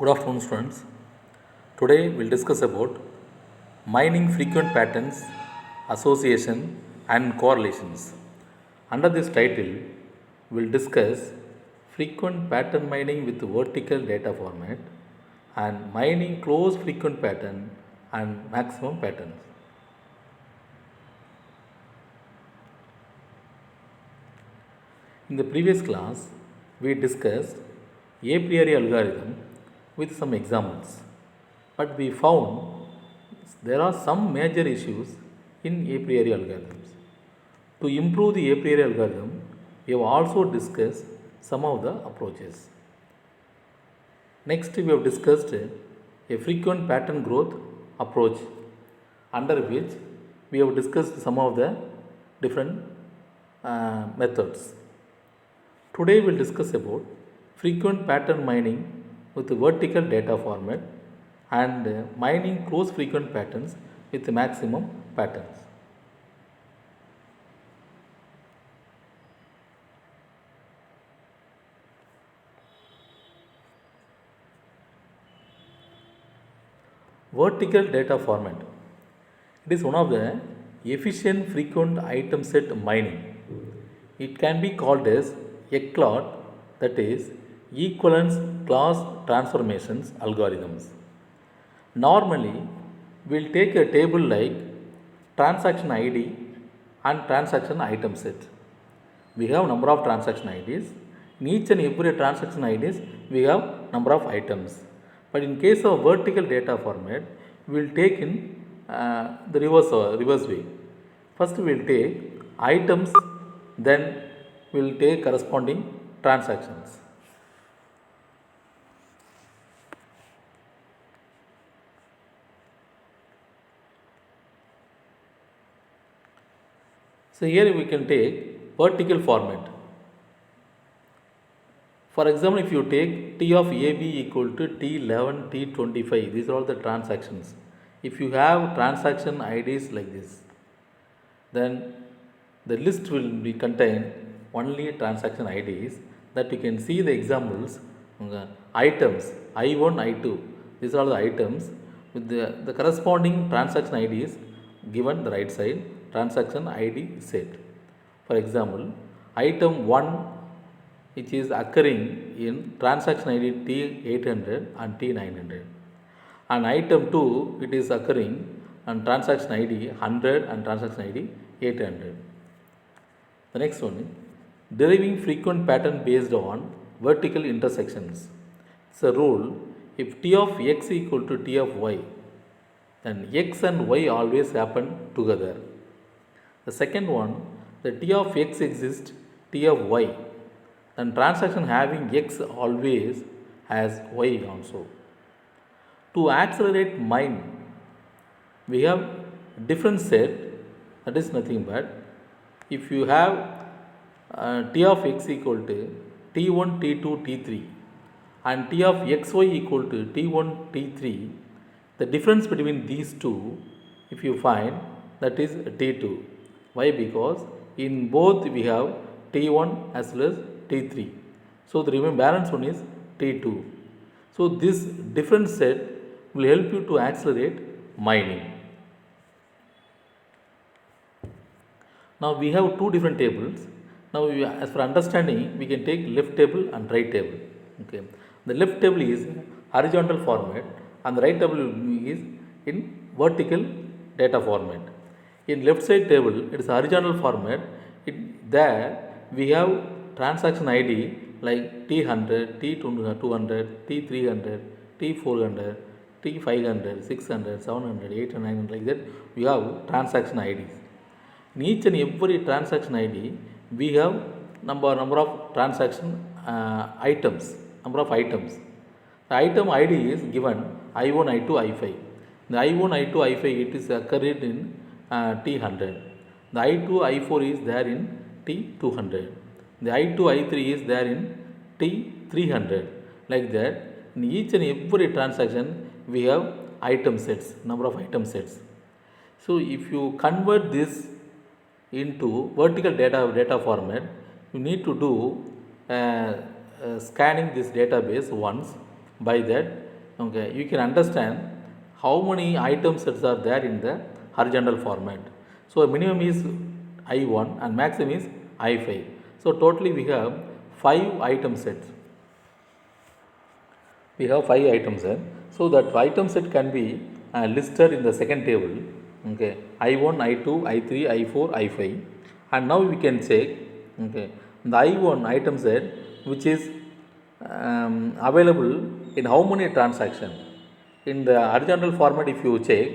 Good afternoon, students. Today we'll discuss about mining frequent patterns, association, and correlations. Under this title, we'll discuss frequent pattern mining with vertical data format and mining close frequent pattern and maximum patterns. In the previous class, we discussed a priori algorithm with some examples, but we found there are some major issues in a priori algorithms. To improve the a priori algorithm, we have also discussed some of the approaches. Next, we have discussed a frequent pattern growth approach, under which we have discussed some of the different methods. Today we will discuss about frequent pattern mining with vertical data format and mining close frequent patterns with maximum patterns. Vertical data format. It is one of the efficient frequent item set mining. It can be called as ECLOT, that is equivalence class transformations algorithms. Normally, we'll take a table like transaction ID and transaction item set. We have number of transaction IDs. In each and every transaction IDs, we have number of items. But in case of vertical data format, we will take in the reverse way. First, we will take items, then we will take corresponding transactions. So here we can take vertical format. For example, if you take T of AB equal to T11, T25, these are all the transactions. If you have transaction IDs like this, then the list will be contain only transaction IDs, that you can see the examples, items I1, I2, these are all the items with the corresponding transaction IDs given the right side, transaction ID set. For example, item 1 which is occurring in transaction ID T800 and T900, and item 2 it is occurring on transaction ID 100 and transaction ID 800. The next one is deriving frequent pattern based on vertical intersections. It's a rule: if T of x equal to T of y, then x and y always happen together. The second one, the T of x exists T of y, then transaction having x always has y also. To accelerate mine, we have different set, that is nothing but if you have T of x equal to T1, T2, T3 and T of xy equal to T1, T3, the difference between these two, if you find, that is T2. Why? Because in both we have T1 as well as T3. So the remaining balance one is T2. So this different set will help you to accelerate mining. Now we have two different tables. Now as for understanding, we can take left table and right table. Okay. The left table is horizontal format and the right table is in vertical data format. In left side table, it is horizontal format. There we have transaction ID like T100, T200, T300, T400, T500, 600, 700, 800, 900, like that. We have transaction IDs. In each and every transaction ID, we have number of transaction items, number of items. The item ID is given I1, I2, I5. The I1, I2, I5 it is occurred in T100. The I2, I4 is there in T200. The I2, I3 is there in T300. Like that, in each and every transaction, we have item sets, number of item sets. So if you convert this into vertical data format, you need to do scanning this database once, By that, okay, you can understand how many item sets are there in the horizontal format. So minimum is I1 and maximum is I5. So totally we have 5 item sets. We have 5 items there. So that item set can be listed in the second table. Okay, I1, I2, I3, I4, I5, and now we can check. Okay, the I1 item set which is available in how many transaction. In the horizontal format, if you check,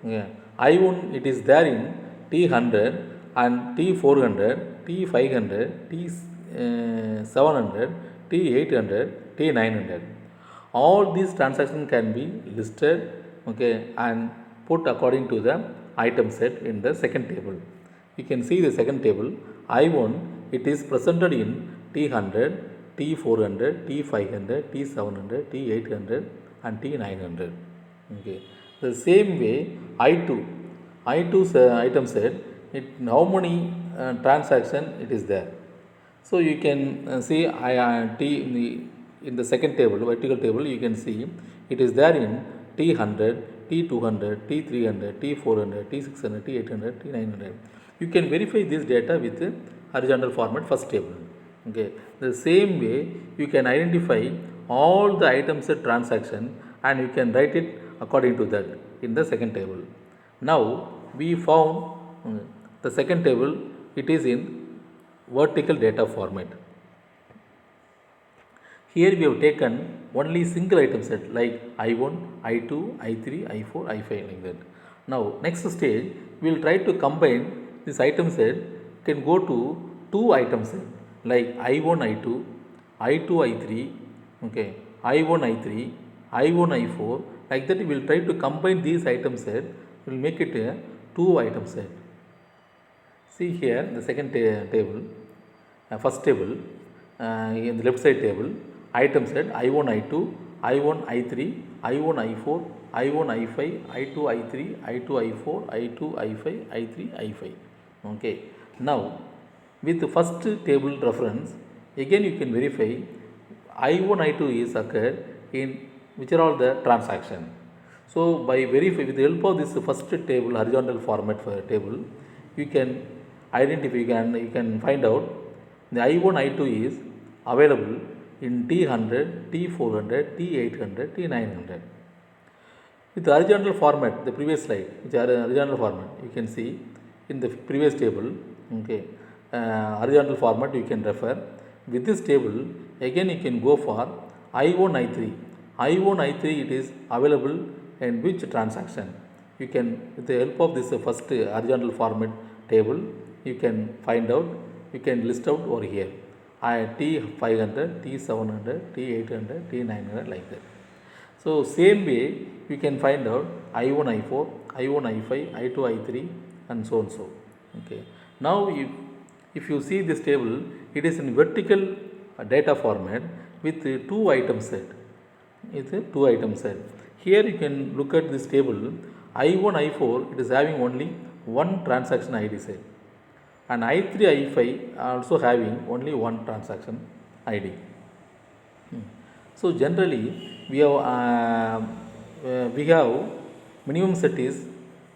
yeah, I1 it is there in T100 and T400, T500, T700, T800, T900. All these transactions can be listed, okay, and put according to the item set in the second table. You can see the second table. I1 it is presented in T100, T400, T500, T700, T800 and T900. Okay. The same way I2's item set, it how many transaction it is there. So you can see T in the second table, vertical table, you can see it is there in T100, T200, T300, T400, T600, T800, T900. You can verify this data with the horizontal format first table. Okay. The same way you can identify all the items at transaction and you can write it according to that in the second table. Now we found the second table, it is in vertical data format. Here we have taken only single item set like I1, I2, I3, I4, I5 like that. Now next stage we will try to combine this item set, can go to two item set like I1, I2, I2, I3, okay, I1, I3, I1, I4, like that we will try to combine these item set, we will make it a two item set. See here the second table, first table, in the left side table, item set I1, I2, I1, I3, I1, I4, I1, I5, I2, I3, I2, I4, I2, I5, I3, I5. Okay. Now, with the first table reference, again you can verify I1, I2 is occurred in which are all the transaction. So, by verify with the help of this first table, horizontal format for a table, you can identify, you can find out the I1, I2 is available in T100, T400, T800, T900. With the horizontal format, the previous slide, which are horizontal format, you can see in the previous table, okay, horizontal format you can refer. With this table, again you can go for I1, I3. I1, I3 it is available in which transaction. You can, with the help of this first horizontal format table, you can find out, you can list out over here. T500, T700, T800, T900 like that. So same way you can find out I1, I4, I1, I5, I2, I3 and so and so. Okay. Now if you see this table, it is in vertical data format with two item set. It's a two item set. Here you can look at this table. I1, I4 it is having only one transaction ID set, and I3, I5 are also having only one transaction ID. So generally we have minimum set is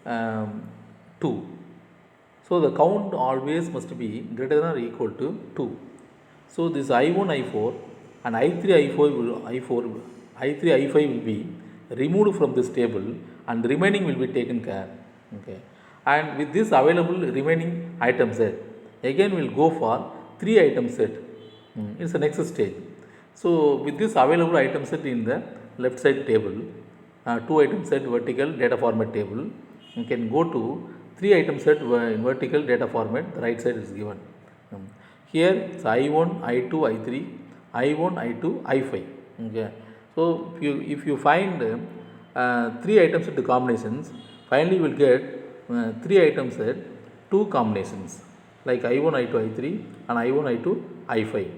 2. So the count always must be greater than or equal to 2. So this I1, I4 and I3, I5 will be removed from this table and remaining will be taken care. Okay. And with this available remaining item set, again we will go for 3 item set. It's the next stage. So with this available item set in the left side table, 2 item set vertical data format table, you can go to 3 item set in vertical data format, the right side is given. Here it's I1, I2, I3, I1, I2, I5. Okay. So if you find 3 item set combinations, finally you will get 3 item set 2 combinations like I1, I2, I3 and I1, I2, I5.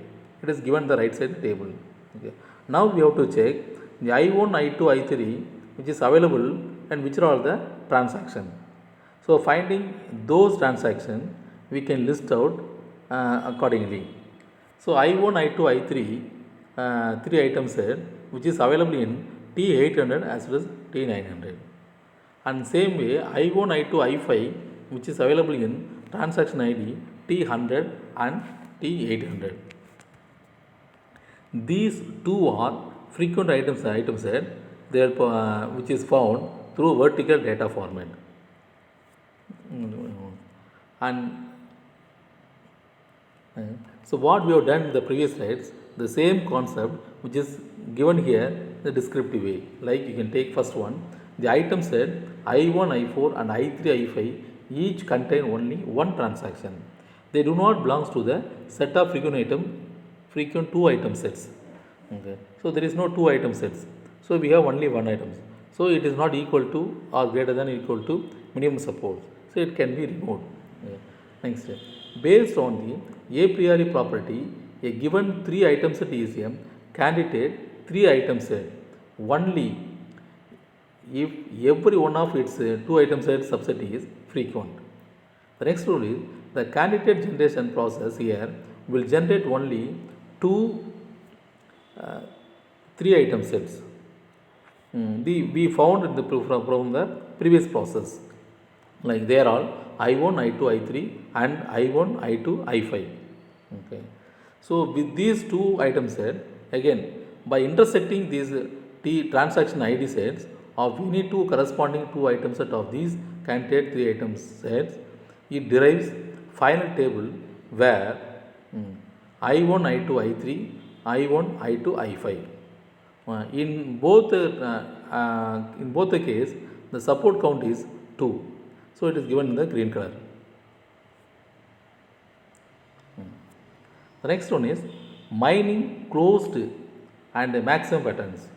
It is given the right side table. Okay. Now we have to check the I1, I2, I3 which is available and which are all the transaction. So finding those transactions, we can list out accordingly. So I1, I2, I3 three items set which is available in T800 as well as T900. And same way I1, I2, I5 which is available in transaction ID T100 and T800. These two are frequent items set they are, which is found through vertical data format. And so what we have done in the previous slides, the same concept which is given here in the descriptive way. Like you can take first one, the item set I1, I4 and I3, I5 each contain only one transaction. They do not belong to the set of frequent two item sets. Okay. So there is no two item sets. So we have only one item. So it is not equal to or greater than or equal to minimum support. So it can be removed. Okay. Next step. Based on the a priori property, a given three item set is a candidate three item set only if every one of its two item set subset is frequent. The next rule is the candidate generation process here will generate only two three item sets. We found in the from the previous process, like they are all I1, I2, I3 and I1, I2, I5. Okay. So with these two item set, again by intersecting these T transaction ID sets of any two corresponding two item set of these candidate three item sets, it derives final table where I1, I2, I3, I1, I2, I5. In both the case, the support count is 2. So it is given in the green color. The next one is mining closed and maximum patterns.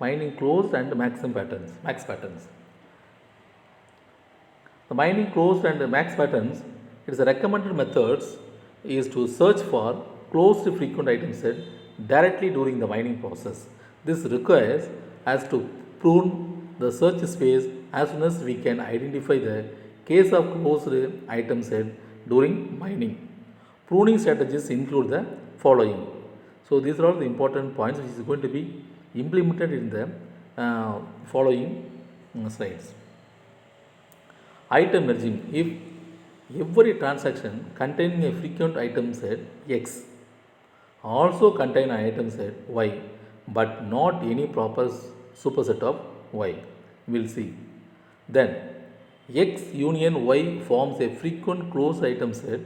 Mining closed and maximum patterns, max patterns. The mining closed and max patterns, its recommended methods is to search for closed frequent item set directly during the mining process. This requires us to prune the search space as soon as we can identify the case of closed item set during mining. Pruning strategies include the following. So these are all the important points which is going to be implemented in the following slides. Item merging. If every transaction containing a frequent item set X also contain an item set Y but not any proper superset of Y, we will see. Then X union Y forms a frequent closed item set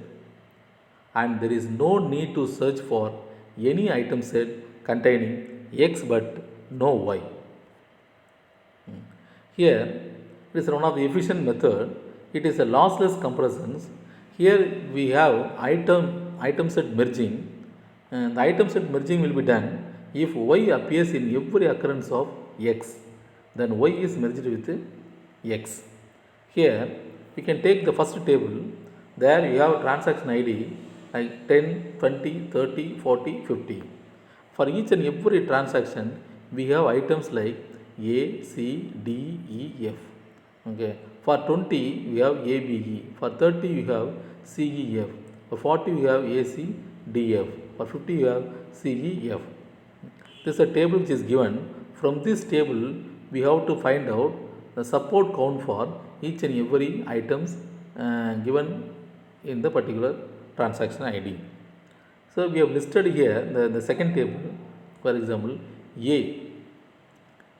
and there is no need to search for any item set containing X but no Y. Here it is one of the efficient method. It is a lossless comparisons. Here we have item set merging, and the item set merging will be done if Y appears in every occurrence of X, then Y is merged with X. Here we can take the first table. There you have transaction ID like 10, 20, 30, 40, 50. For each and every transaction, we have items like A, C, D, E, F. Okay. For 20, we have A, B, E. For 30, we have C, E, F. For 40, we have A, C, D, F. For 50, we have C, E, F. This is a table which is given. From this table, we have to find out the support count for each and every items given in the particular transaction ID. So we have listed here the second table. For example, A.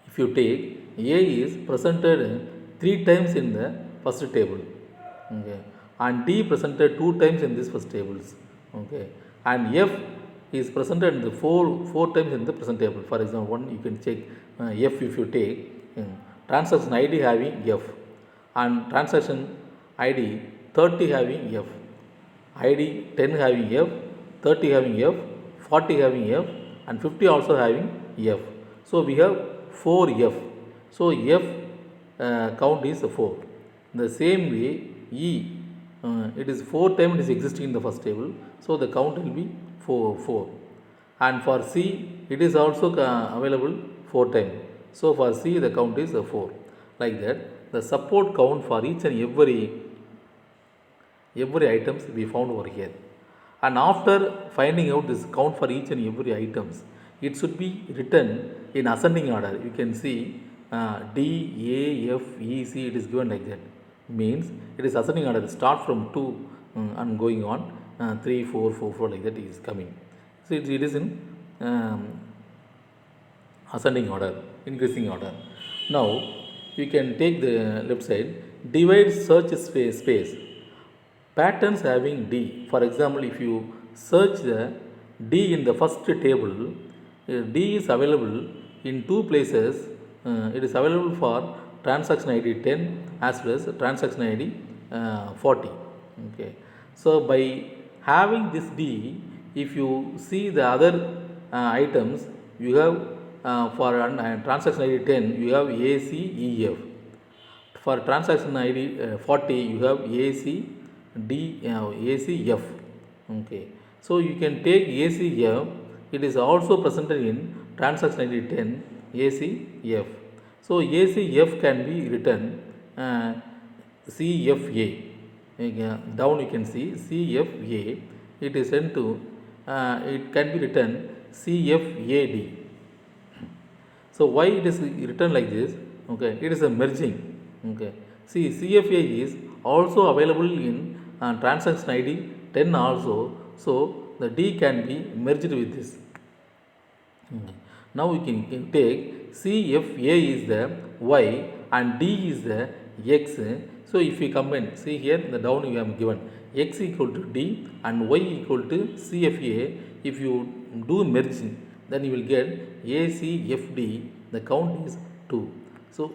If you take A is presented 3 times in the first table, okay, and D presented 2 times in this first tables, okay, and F is presented in the four times in the present table. For example, one you can check F if you take transaction ID having F and transaction ID 30 having F, ID 10 having F, 30 having F, 40 having F and 50 also having F. So we have 4 F. So F count is 4. The same way E, it is 4 times it is existing in the first table. So the count will be 4. And for C, it is also available 4 times. So for C, the count is 4. Like that, the support count for each and every items we found over here. And after finding out this count for each and every items, it should be written in ascending order. You can see D, A, F, E, C, it is given like that. Means it is ascending order. Start from 2 and going on 3, 4, 4, 4 like that is coming. So it is in um, ascending order, increasing order. Now you can take the left side, divide search space. Patterns having D. For example, if you search the D in the first table, D is available in two places. It is available for transaction ID 10 as well as transaction ID 40. Okay. So by having this D, if you see the other items, you have for transaction ID 10, you have ACEF. For transaction ID 40, you have ACF. Okay. So you can take ACF, it is also presented in transaction ID 10 ACF. So ACF can be written CFA. Down you can see CFA. It is sent to, it can be written CFAD. So why it is written like this? Okay, it is a merging. Okay, see CFA is also available in transaction ID 10 also. So the D can be merged with this. Now we can take CFA is the Y and D is the X. So if we combine, see here the down you have given X equal to D and Y equal to CFA. If you do merging, then you will get ACFD. The count is 2. So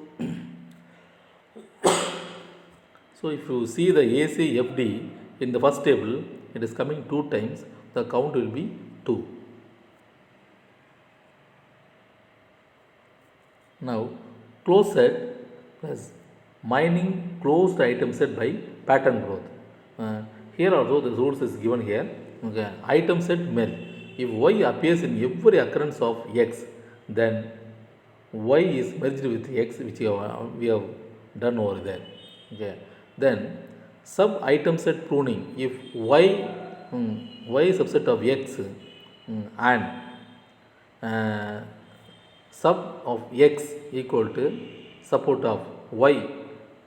so if you see the ACFD in the first table, it is coming 2 times. The count will be 2. Now, closed set plus mining closed item set by pattern growth. Here also the rules is given here. Okay. Item set merge. If Y appears in every occurrence of X, then Y is merged with X, which we have done over there. Okay. Then sub item set pruning. If Y is subset of X and sub of X equal to support of Y,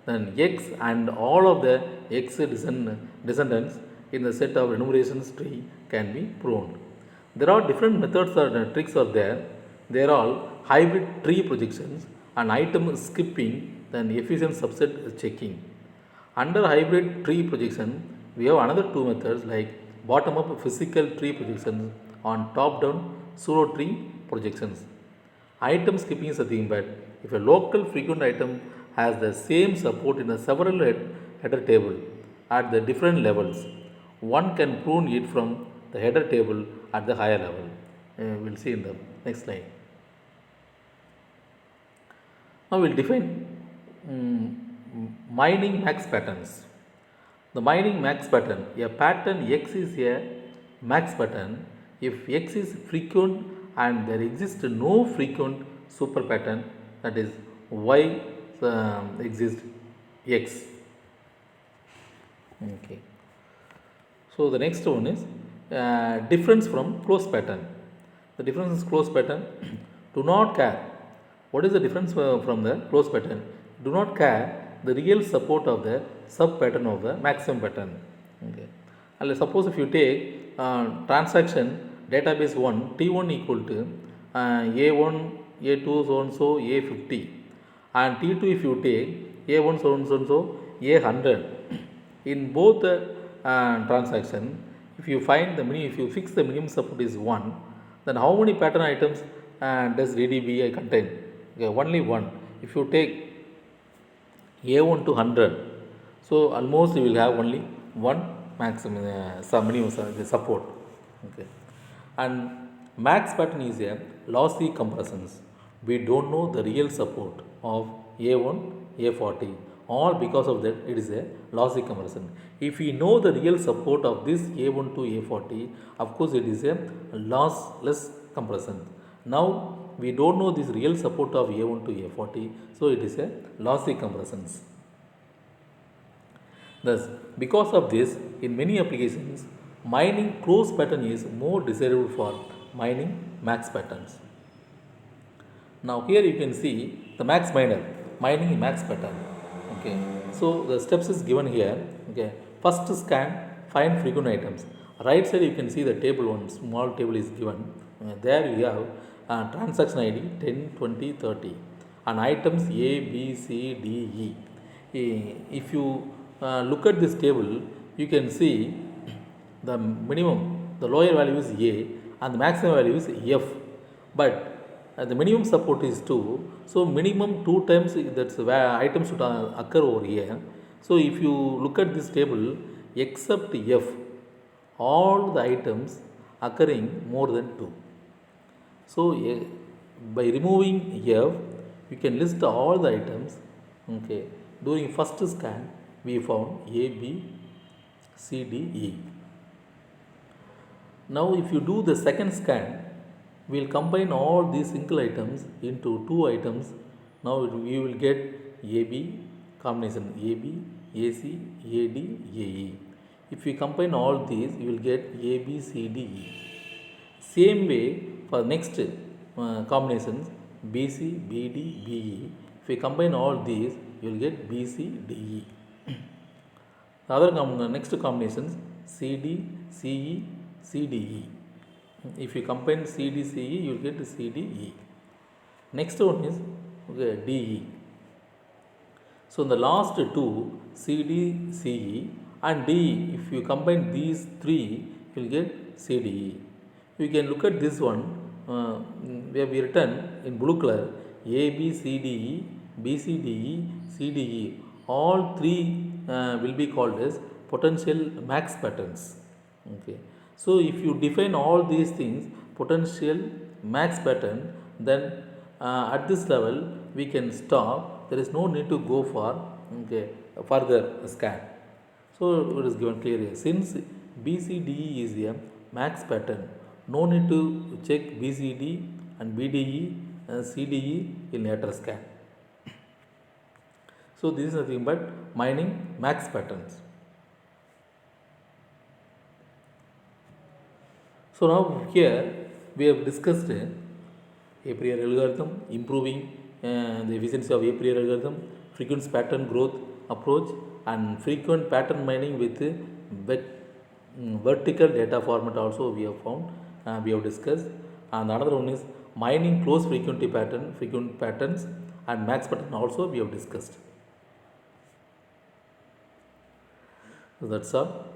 then X and all of the X descendants in the set of enumerations tree can be pruned. There are different methods or tricks are there. They are all hybrid tree projections and item skipping, then efficient subset checking. Under hybrid tree projection, we have another two methods like bottom up physical tree projections on top down pseudo tree projections. Item skipping is a thing, but if a local frequent item has the same support in a several header table at the different levels, one can prune it from the header table at the higher level. We'll see in the next slide. Now we'll define mining max patterns. The mining max pattern, a pattern X is a max pattern if X is frequent and there exists no frequent super pattern, that is Y exists X. Okay. So the next one is difference from closed pattern. The difference is closed pattern. Do not care. What is the difference from the closed pattern? Do not care the real support of the sub pattern of the maximum pattern. Okay. And suppose if you take transaction database 1 T1 equal to A1, A2 so and so A50, and T2 if you take A1 so and so A100. In both the transaction, if you find the minimum, if you fix the minimum support is 1, then how many pattern items does DDBI contain? Okay, only 1. If you take A1 to 100, so almost you will have only 1 maximum minimum support. Okay. And max pattern is a lossy compressions. We don't know the real support of A1, A40. All because of that it is a lossy compression. If we know the real support of this A1 to A40, of course it is a lossless compression. Now we don't know this real support of A1 to A40, so it is a lossy compressions. Thus, because of this, in many applications, mining closed pattern is more desirable for mining max patterns. Now here you can see the max miner mining max pattern. Okay, so the steps is given here. Okay, first scan find frequent items. Right side you can see the table, one small table is given. There you have transaction ID 10, 20, 30 and items A, B, C, D, E. If you look at this table, you can see the minimum, the lower value is A and the maximum value is F. But the minimum support is 2, so minimum 2 times that's where items should occur over here. So if you look at this table, except F, all the items occurring more than 2. So by removing F, you can list all the items. Okay, during first scan we found A, B, C, D, E. Now if you do the second scan, we will combine all these single items into two items. Now we will get AB combination AB, AC, AD, AE. If we combine all these, you will get AB, CD, E. Same way for next combinations BC, BD, BE. If we combine all these, you will get BC, DE. The other next combinations CD, CE, CDE. If you combine CD, CE, you will get CDE. Next one is okay, DE. So in the last two, CD, CE and DE, if you combine these three, you will get CDE. You can look at this one, where we written in blue color A, B, C, D, E, B, C, D, E, C, D, E. All three will be called as potential max patterns. Okay. So if you define all these things, potential max pattern, then at this level we can stop. There is no need to go for okay, further scan. So it is given clear here. Since BCDE is a max pattern, no need to check BCD and BDE and CDE in later scan. So this is nothing but mining max patterns. So now here we have discussed a priori algorithm, improving the efficiency of a priori algorithm, frequent pattern growth approach, and frequent pattern mining with vertical data format also we have found, we have discussed. And another one is mining close frequency pattern, frequent patterns and max pattern also we have discussed. So that's all.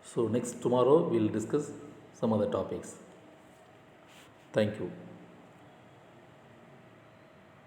So next tomorrow we will discuss some other topics. Thank you.